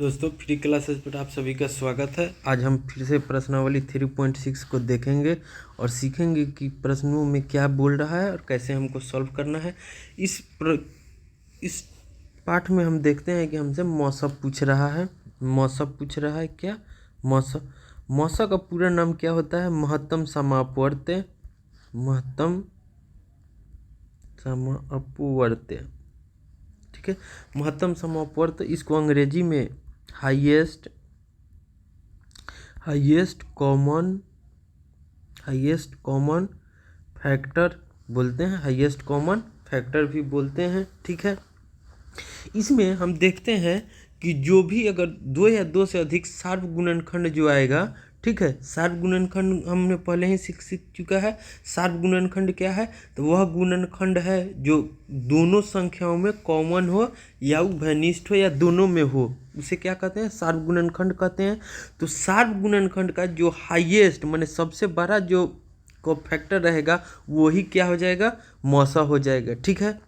दोस्तों free classes पर आप सभी का स्वागत है। आज हम फिर से प्रश्नावली 3.6 को देखेंगे और सीखेंगे कि प्रश्नों में क्या बोल रहा है और कैसे हमको सॉल्व करना है। इस पाठ में हम देखते हैं कि हमसे मौसम पूछ रहा है। क्या मौसम का पूरा नाम क्या होता है? महत्तम समापवर्त्य। ठीक है, महत्तम समापवर्त्य इसको अंग्रेजी में हाईएस्ट कॉमन फैक्टर बोलते हैं। हाईएस्ट कॉमन फैक्टर भी बोलते हैं। ठीक है, इसमें हम देखते हैं कि जो भी अगर दो या दो से अधिक सार्व गुणनखंड जो आएगा, ठीक है, सार्व गुणनखंड हमने पहले ही सीख चुका है। सार्व गुणनखंड क्या है? तो वह गुणनखंड है जो दोनों संख्याओं में कॉमन हो या उभयनिष्ठ हो या दोनों में हो, उसे क्या कहते हैं? सार्व गुणनखंड कहते हैं। तो सार्व गुणनखंड का जो हाईएस्ट माने सबसे बड़ा जो को फैक्टर रहेगा वही क्या हो जाएगा? मौसा हो जाएगा। ठीक है,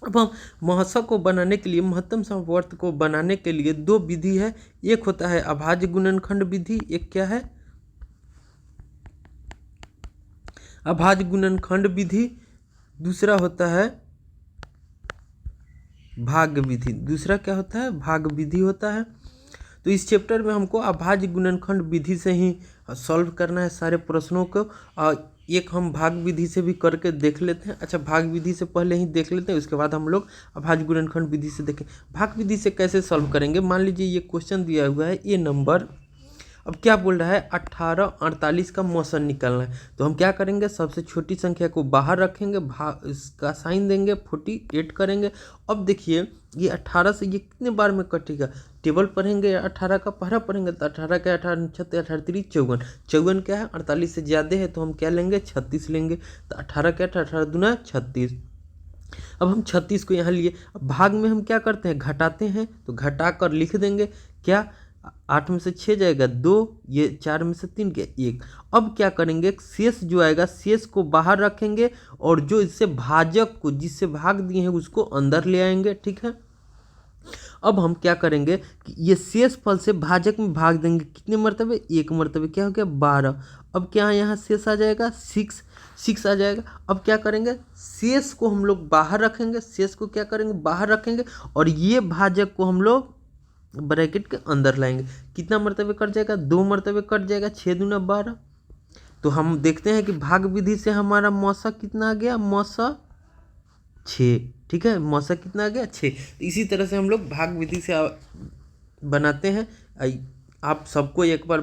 अब हम मौसा को बनाने के लिए, महत्तम समवर्त को बनाने के लिए दो विधि है। एक होता है अभाज्य गुणनखंड विधि, एक क्या है? अभाज्य गुणनखंड विधि। दूसरा होता है भाग विधि। दूसरा क्या होता है? भाग विधि होता है। तो इस चैप्टर में हमको अभाज्य गुणनखंड विधि से ही सॉल्व करना है सारे प्रश्नों को। और एक हम भाग विधि से भी करके देख लेते हैं। अच्छा, भाग विधि से पहले ही देख लेते हैं, उसके बाद हम लोग अभाज्य गुणनखंड विधि से देखें। भाग विधि से कैसे सॉल्व करेंगे? मान लीजिए ये क्वेश्चन दिया हुआ है, ये नंबर, अब क्या बोल रहा है? 18 48 का मौसा निकालना है। तो हम क्या करेंगे? सबसे छोटी संख्या को बाहर रखेंगे, भाग इसका साइन देंगे, 48 करेंगे। अब देखिए ये 18 से ये कितने बार में कटेगा? टेबल पढ़ेंगे, 18 का पहरा पढ़ेंगे तो 18 का 18 36 18 3 54। 54 क्या है? 48 से ज़्यादा है तो हम क्या लेंगे? 36 लेंगे। तो 18 क्या? 18 दूना 36। अब हम 36 को यहाँ लिए। अब भाग में हम क्या करते हैं? घटाते हैं। तो घटा कर लिख देंगे क्या? 8 में से 6 जाएगा 2, ये 4 में से 3 के 1। अब क्या करेंगे? शेष जो आएगा शेष को बाहर रखेंगे और जो इससे भाजक को, जिससे भाग दिए हैं, उसको अंदर ले आएंगे। ठीक है, अब हम क्या करेंगे कि ये शेष फल से भाजक में भाग देंगे। कितने मर्तबे? एक मर्तबे। क्या हो गया? 12। अब क्या यहाँ शेष आ जाएगा? 6 आ जाएगा। अब क्या करेंगे? शेष को हम लोग बाहर रखेंगे। शेष को क्या करेंगे? बाहर रखेंगे और ये भाजक को हम लोग ब्रैकेट के अंदर लाएंगे। कितना मर्तबे कट जाएगा? 2 मर्तबे कट जाएगा। 6 दूना 12। तो हम देखते हैं कि भाग विधि से हमारा मौसा कितना आ गया? मौसा 6। ठीक है, मौसा कितना आ गया? 6। तो इसी तरह से हम लोग भाग विधि से बनाते हैं। आप सबको एक बार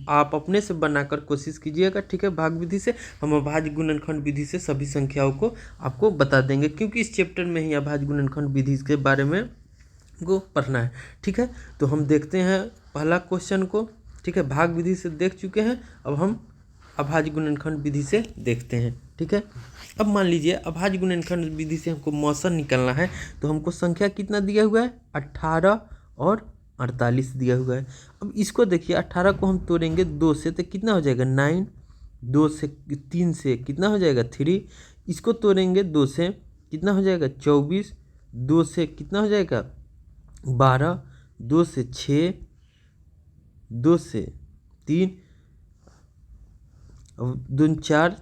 आप अपने से बनाकर कोशिश कीजिएगा। ठीक है, भाग विधि से हम अभाज्य गुणनखंड विधि से सभी संख्याओं को आपको बता देंगे, क्योंकि इस चैप्टर में ही अभाज्य गुणनखंड विधि के बारे में को पढ़ना है। ठीक है, तो हम देखते हैं पहला क्वेश्चन को। ठीक है, भाग विधि से देख चुके हैं, अब हम अभाज्य गुणनखंड विधि से देखते हैं। ठीक है, अब मान लीजिए अभाज्य गुणनखंड विधि से हमको मौसा निकालना है। तो हमको संख्या कितना दिया हुआ है? 18 और 48 दिया हुआ है। अब इसको देखिए, 18 को हम तोड़ेंगे 2 से तो कितना हो जाएगा? 9। 2 से 3 से कितना हो जाएगा? 3। इसको तोड़ेंगे 2 से कितना हो जाएगा? 24। 2 से कितना हो जाएगा? 12। 2 से 6। 2 से 3। 2 4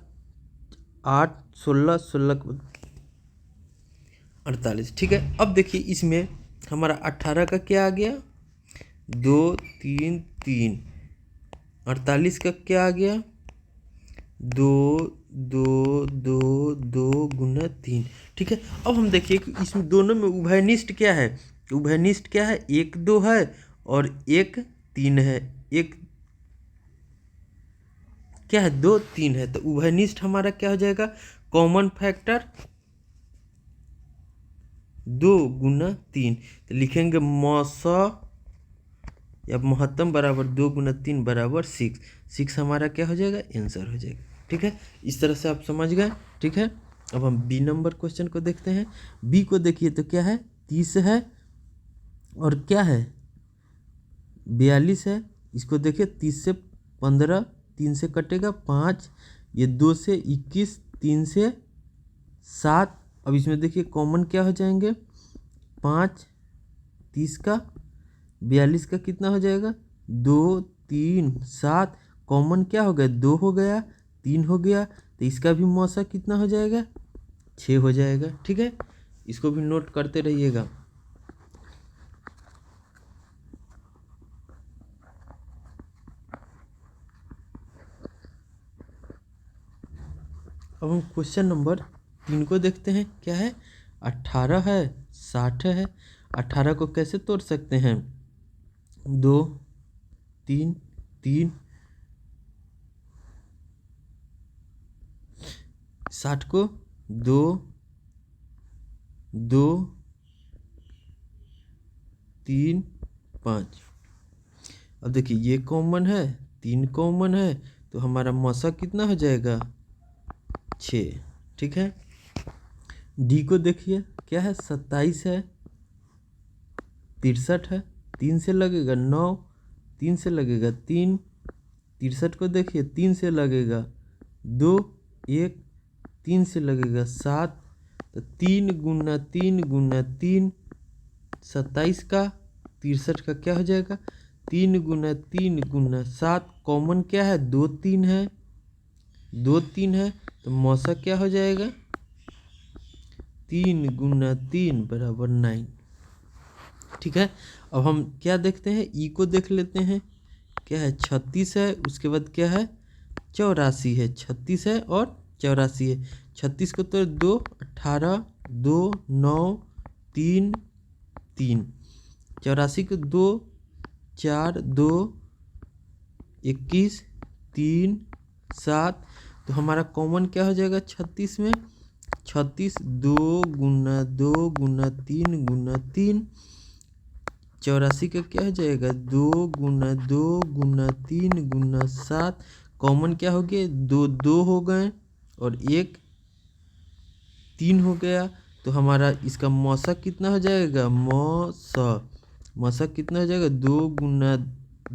8 16 16 48। ठीक है, अब देखिए इसमें हमारा 18 का क्या आ गया? 2 3 3। 48 का क्या आ गया? 2 2 2 2 गुना 3। ठीक है, अब हम देखिए कि इसमें दोनों में उभयनिष्ठ क्या है? उभयनिष्ठ क्या है? 1 2 है और 1 3 है। एक क्या है? 2 3 है। तो उभयनिष्ठ हमारा क्या हो जाएगा? कॉमन फैक्टर 2 गुना 3। तो लिखेंगे मौसा या महत्तम बराबर 2 गुना 3 बराबर 6। 6 हमारा क्या हो जाएगा? आंसर हो जाएगा। ठीक है, इस तरह से आप समझ गए। ठीक है, अब हम बी नंबर क्वेश्चन को देखते हैं। बी को देखिए तो क्या है? 30 है और क्या है? 42 है। इसको देखिए 30 से 15, 3 से कटेगा 5, ये 2 से 21, 3 से 7। अब इसमें देखिए कॉमन क्या हो जाएंगे? 5 30 का 42 का कितना हो जाएगा 2 3 7, कॉमन क्या हो गया 2 हो गया 3 हो गया, तो इसका भी मौसा कितना हो जाएगा 6 हो जाएगा। ठीक है, इसको भी नोट करते रहिएगा। अब हम क्वेश्चन नंबर 3 को देखते हैं। क्या है 18 है 60 है। 18 को कैसे तोड़ सकते हैं 2 3 3, 60 को 2 2 3 5। अब देखिए ये कॉमन है 3 कॉमन है, तो हमारा मौसा कितना हो जाएगा 6। ठीक है, डी को देखिए क्या है 27 है 63 है, 3 से लगेगा 9, 3 से लगेगा 3, 63 को देखिए 3 से लगेगा 2 1, 3 से लगेगा 7, तो 3 गुना 3 गुना 3, 27 का 63 का क्या हो जाएगा 3 गुना 3 गुना 7, कॉमन क्या है 2 3 है 2 3 है, तो मौसा क्या हो जाएगा 3 गुना 3 बराबर 9। ठीक है, अब हम क्या देखते हैं ई को देख लेते हैं। क्या है 36 है, उसके बाद क्या है 84 है, 36 है और 84 है। 36 को तो 2 18 2 9 3 3, 84 को 2 4 2 21 3 7, तो हमारा कॉमन क्या हो जाएगा 36 में 36 2 गुना 2 गुना 3 गुना 3, 84 का क्या हो जाएगा 2 गुना 2 गुना 3 गुना 7, कॉमन क्या हो गया 2 2 हो गए और 1 3 हो गया, तो हमारा इसका मौसा कितना हो जाएगा मौसा कितना हो जाएगा 2 गुना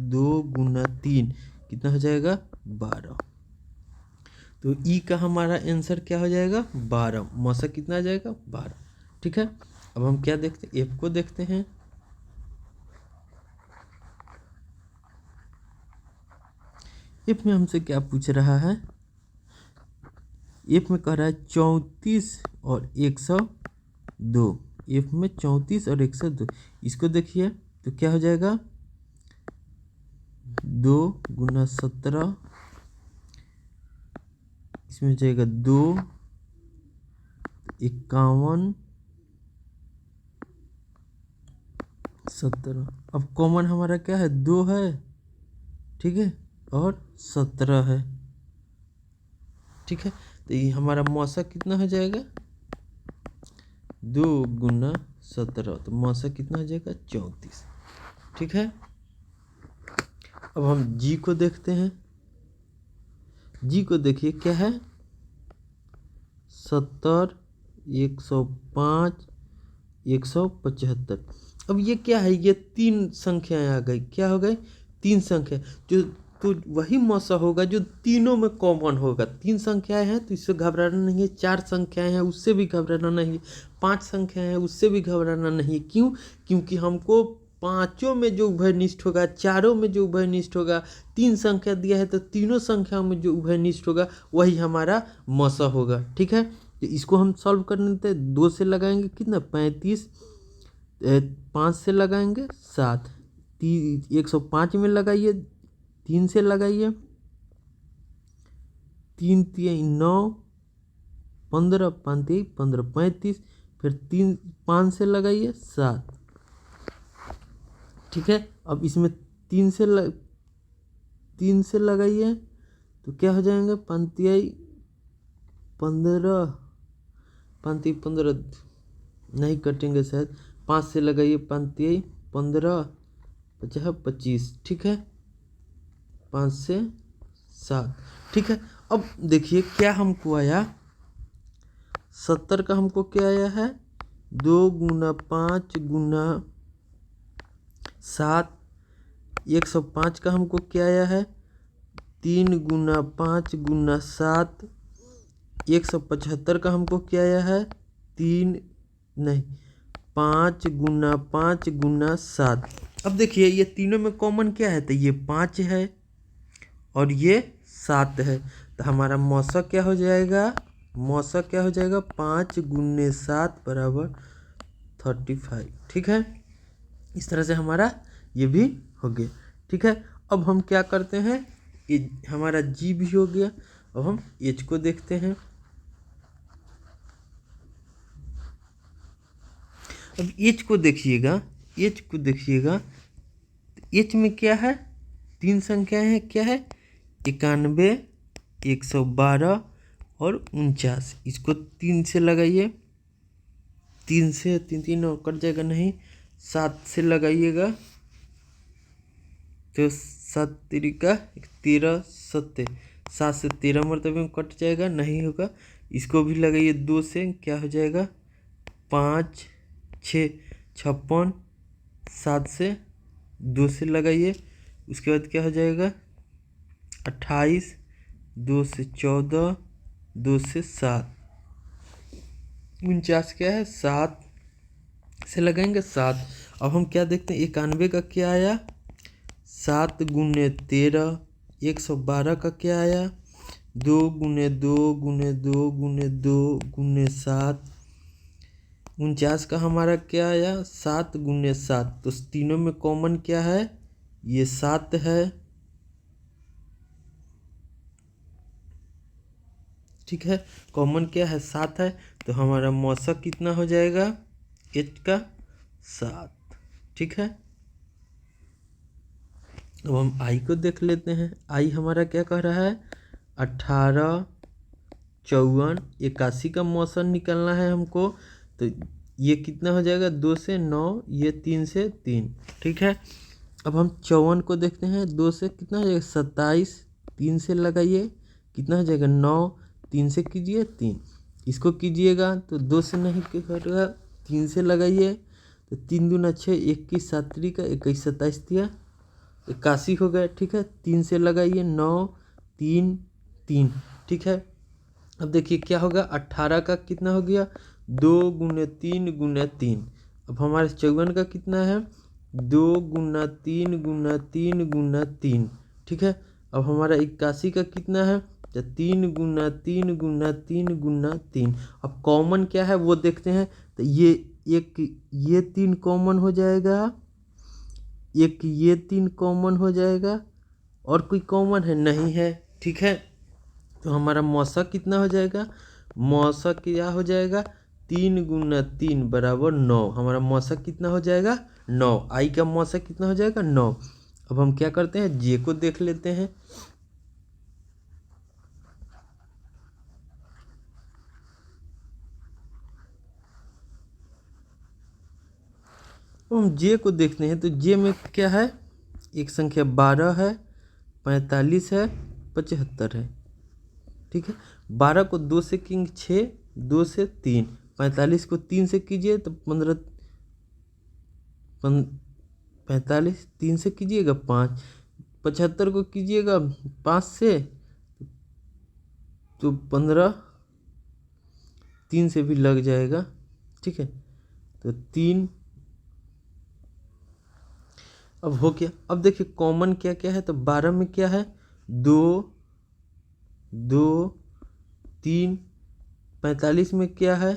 2 गुना 3 कितना हो जाएगा 12। तो ई का हमारा आंसर क्या हो जाएगा 12, मौसा कितना आ जाएगा 12। ठीक है, अब हम क्या देखते हैं एफ को देखते हैं। एफ में हमसे क्या पूछ रहा है, एफ में कह रहा है 34 और 102। एफ में 34 और 102, इसको देखिए तो क्या हो जाएगा 2 गुना 17, इसमें हो जाएगा 2 51 17। अब कॉमन हमारा क्या है 2 है, ठीक है, और 17 है। ठीक है, तो ये हमारा मौसा कितना हो जाएगा 2 गुना 17, तो मौसा कितना हो जाएगा 34। ठीक है, अब हम जी को देखते हैं। जी को देखिए क्या है 70 105 175। अब ये क्या है, ये 3 संख्याएं आ गई, क्या हो गई 3 संख्या, जो तो वही मौसा होगा जो तीनों में कॉमन होगा। 3 संख्याएं हैं तो इससे घबराना नहीं है, 4 संख्याएं हैं उससे भी घबराना नहीं है, 5 संख्याएं हैं उससे भी घबराना नहीं है। क्यों, क्योंकि हमको पांचों में जो उभयनिष्ठ होगा, चारों में जो उभयनिष्ठ होगा, 3 संख्या दिया है तो तीनों संख्याओं में जो उभयनिष्ठ होगा वही हमारा मौसा होगा। ठीक है, तो इसको हम सॉल्व करने देते, 2 से लगाएंगे कितना 35, 5 से लगाएंगे 7, 105 में लगाइए, 3 से लगाइए 3 3 9 15 5 15 35, फिर 3 5 से लगाइए 7। ठीक है, अब इसमें 3 से लगाइए तो क्या हो जाएंगे 5 15 नहीं कटेंगे शायद, 5 से लगाइए 5 15 50 25। ठीक है, 5 से 7। ठीक है, अब देखिए क्या हमको आया 70 का हमको क्या आया है 2 गुना 5 गुना 7। 105 का हमको क्या आया है 3 गुना 5 गुना 7। 175 का हमको क्या आया है 5 गुना 5 गुना 7। अब देखिए ये तीनों में कॉमन क्या है, तो ये 5 है और ये 7 है। तो हमारा मौसक क्या हो जाएगा, मौसक क्या हो जाएगा, 5 × 7 = 35। ठीक है, इस तरह से हमारा ये भी हो गया। ठीक है, अब हम क्या करते हैं, ये हमारा जी भी हो गया। अब हम एच को देखते हैं। अब एच को देखिएगा, एच को देखिएगा, एच में क्या है, 3 संख्याएं हैं, क्या है, 91, 112 और 49। इसको 3 से लगाइए, 3 से 3 3 और कट जाएगा, नहीं 7 से लगाइएगा, तो 7 तिरिका 13 7, 7 से 13 मरतबे में कट जाएगा, नहीं होगा। इसको भी लगाइए 2 से, क्या हो जाएगा, 5 6 56, 7 से 2 से लगाइए, उसके बाद क्या हो जाएगा, 28, 2 से 14, 2 से 7, 49 क्या है, 7 से लगाएंगे 7। अब हम क्या देखते हैं, 91 का क्या आया, 7 × 13, 112 का क्या आया, 2 × 2 × 2 × 2 × 7, 49 का हमारा क्या आया, 7 × 7। तो तीनों में कॉमन क्या है, ये 7 है। ठीक है, कॉमन क्या है, 7 है। तो हमारा मौसक कितना हो जाएगा, एच का 7। ठीक है, अब हम आई को देख लेते हैं। आई हमारा क्या कह रहा है, 18, 54, 81 का मौसम निकलना है हमको। तो ये कितना हो जाएगा, 2 से 9, ये 3 से 3। ठीक है, अब हम 54 को देखते हैं, 2 से कितना हो जाएगा, 27, 3 से लगाइए, कितना हो जाएगा, 9, 3 से कीजिए 3, इसको कीजिएगा तो 2 से नहीं करेगा, 3 से लगाइए, तो 3 दूना 6, 21 7 का 21 27 दिया, 81 हो गया। ठीक है, 3 से लगाइए, 9 3 3। ठीक है, अब देखिए क्या होगा, 18 का कितना हो गया, 2 × 3 × 3। अब हमारे 54 का कितना है, 2 × 3 × 3 × 3। ठीक है, अब हमारा 81 का कितना है, तो 3 × 3 × 3 × 3। अब कॉमन क्या है वो देखते हैं, तो ये 3 कॉमन हो जाएगा, एक ये 3 कॉमन हो जाएगा, और कोई कॉमन है नहीं है। ठीक है, तो हमारा मौसक कितना हो जाएगा, मौसक क्या हो जाएगा, 3 × 3 = 9। हमारा मौसक कितना हो जाएगा, 9। आई का मौसक कितना हो जाएगा, 9। अब हम क्या करते हैं, जे को देख लेते हैं। हम जे को देखते हैं, तो जे में क्या है, एक संख्या 12 है, 45 है, 75 है। ठीक है, 12 को 2 से किंग 6, 2 से 3, 45 को 3 से कीजिए तो 15, 45 3 से कीजिएगा 5, 75 को कीजिएगा 5 से तो 15, 3 से भी लग जाएगा। ठीक है, तो 3 अब हो गया। अब देखिए कॉमन क्या क्या है, तो 12 में क्या है, 2 2 3, 45 में क्या है,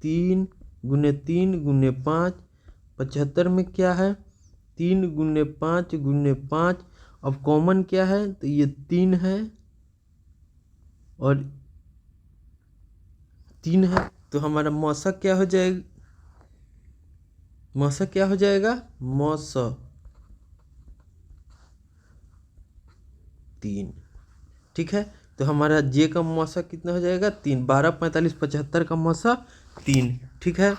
3 × 3 × 5, 75 में क्या है, 3 × 5 × 5। अब कॉमन क्या है, तो ये 3 है और 3 है। तो हमारा मौसक क्या हो जाएगा, मौसक क्या हो जाएगा, मौसक 3। ठीक है, तो हमारा जे का मौसक कितना हो जाएगा, 3। 12 45 75 का मौसक 3। ठीक है,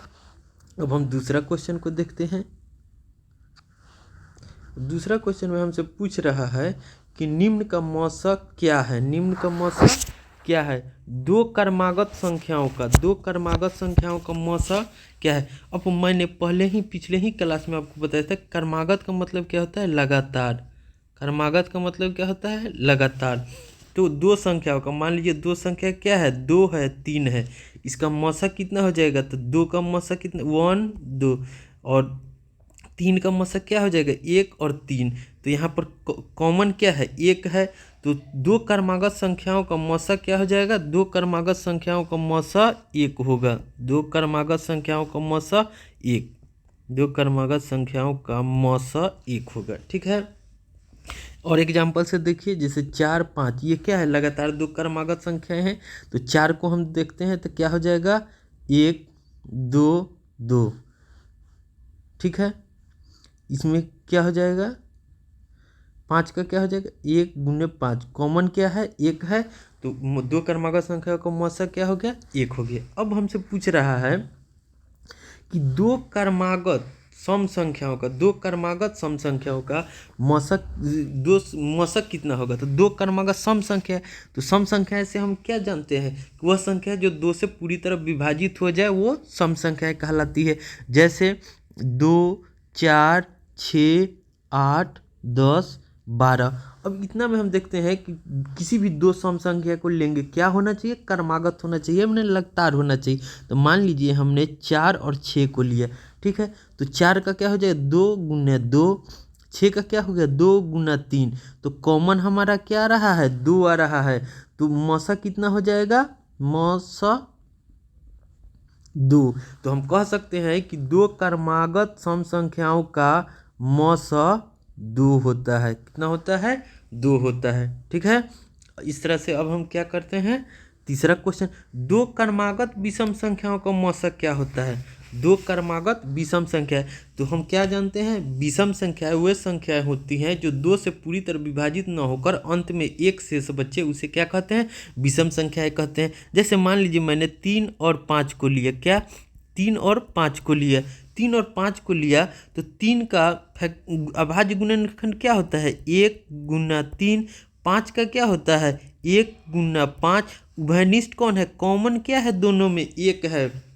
अब हम दूसरा क्वेश्चन को देखते हैं। दूसरा क्वेश्चन में हमसे पूछ रहा है कि निम्न का मौसक क्या है, निम्न का मौसक क्या है, दो क्रमागत संख्याओं का मौसक क्या है। अब मैंने पहले ही पिछले ही क्लास में आपको बताया था, क्रमागत का मतलब क्या होता है, लगातार। क्रमागत का मतलब क्या होता है, लगातार। तो दो संख्याओं का, मान लीजिए दो संख्या क्या है, 2 है 3 है, इसका मौसक कितना हो जाएगा, तो 2 का मौसक कितना, 1 2, और 3 का मशक क्या हो जाएगा 1 और 3। तो यहाँ पर कॉमन क्या है 1 है, तो 2 क्रमागत संख्याओं का मशक क्या हो जाएगा 2 क्रमागत संख्याओं का मशक 1 होगा। 2 क्रमागत संख्याओं का मशक 1, 2 क्रमागत संख्याओं का मशक 1 होगा। ठीक है, और एग्जाम्पल से देखिए जैसे 4 5, ये क्या है लगातार 2 क्रमागत संख्याएं हैं। तो 4 को हम देखते हैं तो क्या हो जाएगा 1 2 2। ठीक है, इसमें क्या हो जाएगा 5 का क्या हो जाएगा 1 गुने 5, कॉमन क्या है 1 है, तो 2 क्रमागत संख्या का मशक क्या हो गया 1 हो गया। अब हमसे पूछ रहा है कि 2 क्रमागत सम संख्याओं का 2 क्रमागत सम संख्याओं का मशक मशक कितना होगा। तो 2 क्रमागत सम संख्या है, तो सम संख्या से हम क्या जानते हैं कि वह संख्या जो 2 से पूरी तरह विभाजित हो जाए वो सम संख्या कहलाती है। जैसे 2 4 6 8 10 12। अब इतना में हम देखते हैं कि किसी भी 2 सम संख्या को लेंगे क्या होना चाहिए क्रमागत होना चाहिए, हमने लगातार होना चाहिए। तो मान लीजिए हमने 4 और 6 को लिया। ठीक है, तो 4 का क्या हो जाएगा 2 गुने 2, 6 का क्या हो गया 2 गुना 3। तो कॉमन हमारा क्या आ रहा है 2 आ रहा है, तो मशक कितना हो जाएगा मशक 2। तो हम कह सकते हैं कि 2 क्रमागत सम संख्याओं का मशक 2 होता है। कितना होता है 2 होता है। ठीक है, इस तरह से अब हम क्या करते हैं तीसरा क्वेश्चन, 2 क्रमागत विषम संख्याओं का मशक क्या होता है। 2 क्रमागत विषम संख्या है, तो हम क्या जानते हैं विषम संख्याएं वे संख्याएं होती हैं जो 2 से पूरी तरह विभाजित न होकर अंत में 1 शेष बचे, उसे क्या कहते हैं विषम संख्याएं कहते हैं। जैसे मान लीजिए मैंने 3 और 5 को लिया, क्या 3 और 5 को लिया, 3 और 5 को लिया, तो 3 का अभाज्य गुणनखंड क्या होता है 1 गुना 3, 5 का क्या होता है 1 गुना 5। उभयनिष्ठ कौन है कॉमन क्या है दोनों में 1 है,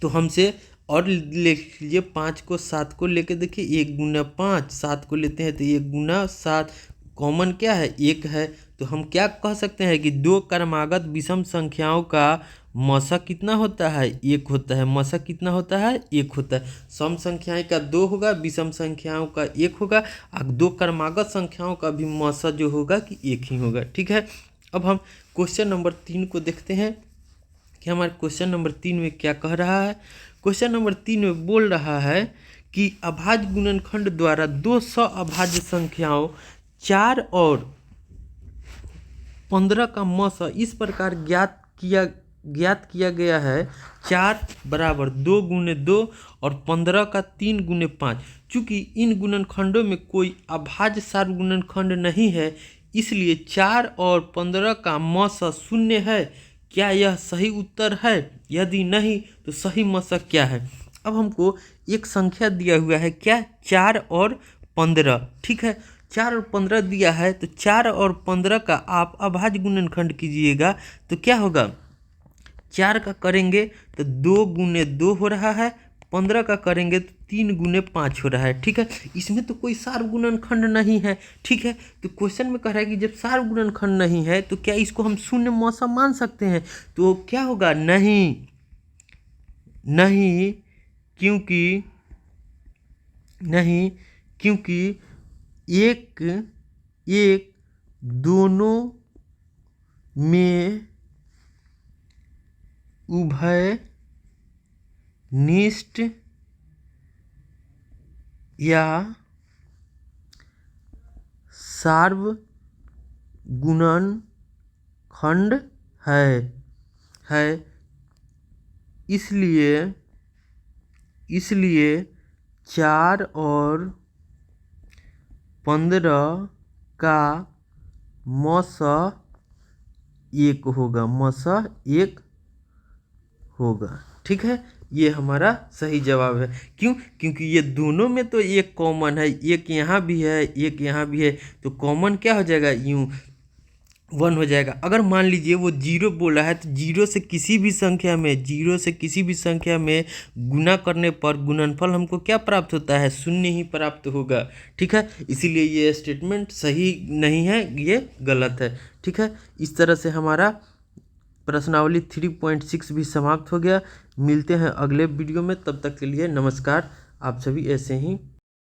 तो हमसे और ले लीजिए 5 को 7 को लेके देखिए 1 गुना 5, 7 को लेते हैं तो 1 गुना 7, कॉमन क्या है 1 है। तो हम क्या कह सकते हैं कि 2 क्रमागत विषम संख्याओं का मशक कितना होता है 1 होता है। मशक कितना होता है 1 होता है। सम संख्याएं का 2 होगा, विषम संख्याओं का 1 होगा, और 2 क्रमागत संख्याओं का भी मशक जो होगा कि 1 ही होगा। ठीक है, अब हम क्वेश्चन नंबर 3 को देखते हैं कि हमारे क्वेश्चन नंबर 3 में क्या कह रहा है। क्वेश्चन नंबर 3 में बोल रहा है कि अभाज्य गुणनखंड द्वारा 2 अभाज्य संख्याओं 4 और 15 का मशक इस प्रकार ज्ञात किया गया है। 4 बराबर 2 गुने 2 और 15 का 3 गुने 5। चूँकि इन गुणनखंडों में कोई अभाज्य सार्वगुणनखंड नहीं है, इसलिए 4 और 15 का मशक 0 है। क्या यह सही उत्तर है? यदि नहीं तो सही मशक क्या है। अब हमको एक संख्या दिया हुआ है, क्या 4 और 15। ठीक है, 4 और 15 दिया है, तो 4 और 15 का आप अभाज्य गुणनखंड कीजिएगा तो क्या होगा 4 का करेंगे तो 2 गुने 2 हो रहा है, 15 का करेंगे तो 3 गुने 5 हो रहा है। ठीक है, इसमें तो कोई सार्वगुणनखंड नहीं है। ठीक है, तो क्वेश्चन में कह रहा है कि जब सार्वगुणनखंड नहीं है तो क्या इसको हम शून्य मशक मान सकते हैं। तो क्या होगा नहीं, नहीं क्योंकि एक दोनों में उभयनिष्ठ या सार्वगुणनखंड है। इसलिए 4 और 15 का मशक 1 होगा, मशक 1 होगा। ठीक है, ये हमारा सही जवाब है। क्यों? क्योंकि ये दोनों में तो एक कॉमन है, एक यहाँ भी है एक यहाँ भी है, तो कॉमन क्या हो जाएगा यूँ 1 हो जाएगा। अगर मान लीजिए वो 0 बोला है तो 0 से किसी भी संख्या में गुना करने पर गुणनफल हमको क्या प्राप्त होता है 0 ही प्राप्त होगा। ठीक है, इसीलिए ये स्टेटमेंट सही नहीं है, ये गलत है। ठीक है, इस तरह से हमारा प्रश्नावली 3.6 भी समाप्त हो गया। मिलते हैं अगले वीडियो में, तब तक के लिए नमस्कार। आप सभी ऐसे ही